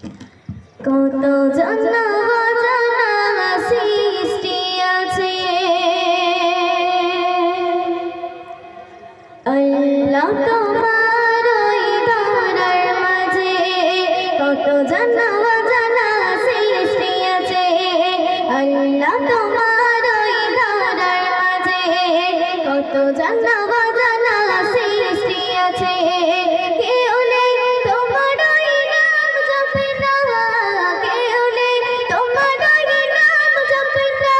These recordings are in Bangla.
কত জানা অজানা সৃষ্টি আছে, আল্লাহ তোমার ওই ধরার মাঝে। কত জানা অজানা সৃষ্টি আছে, আল্লাহ তোমার ওই ধরার মাঝে। কত জানা অজানা সৃষ্টি আছে, কেউ নেই তোমার ওই নাম জপে না, কেউ নেই তোমার ওই নাম জপে না,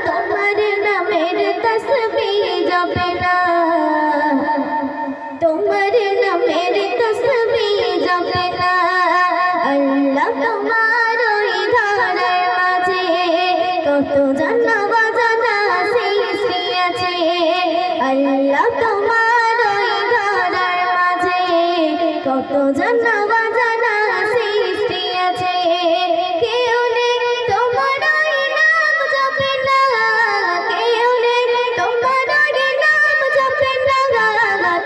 তোমার নামের তসবিহ জপে না, তোমার নামের তসবিহ জপে না। আল্লাহ তোমার ওই ধরার মাঝে কত জানা অজানা সৃষ্টি আছে, আল্লাহ তোমার ওই ধরার মাঝে কত জানা অজানা সৃষ্টি আছে, কেউ নেই তোমার ওই নাম জপে না, কেউ নেই তোমার ওই নাম জপে না,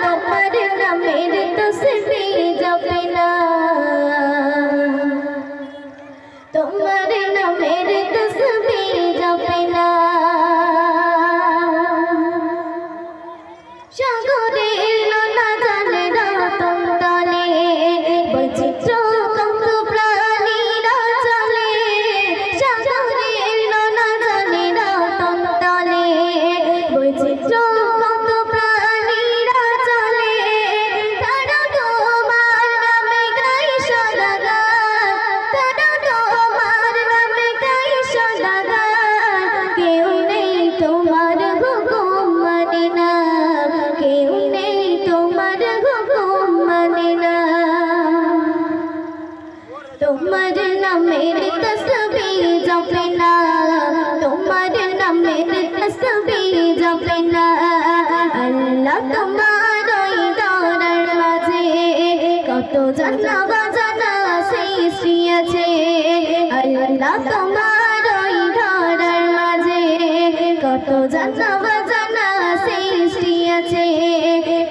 তোমার নামের তসবিহ জপে না, তোমার নামের তসবিহ জপে না। সাগরের নোনা জলে রতন তলে বৈচিত্র্য কত প্রাণীরা চলে, সাগরের নোনা জলে রতন তলে বৈচিত্র্য কত প্রাণীরা চলে। তারা তোমার নামে গায় সদা গান, তারা তোমার নামে গায় সদা গান। কেউ নেই তোমার হুকুম মানে না, কেউ নেই তোমার হুকুম মানে না, তোমার নামের তসবিহ জপে না, তোমার নামের তসবিহ জপে না। আল্লাহ তোমার ওই ধরার মাঝে কত জানা অজানা সৃষ্টি আছে, আল্লাহ তোমার ওই ধরার মাঝে কত জানা অজানা সৃষ্টি আছে,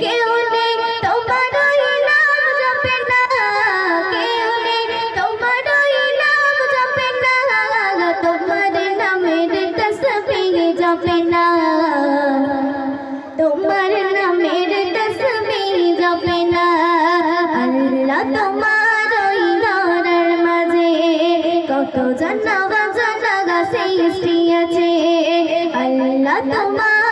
কেউ নেই তোমার ওই নাম জপে না, কেউ নেই তোমার ওই নাম জপে না, তোমার নামের তসবিহ জপে না, তোমার নামের তসবিহ জপে না। আল্লাহ তোমার ওই ধরার মাঝে কত জানা অজানা সৃষ্টি আছে, আল্লাহ তোমার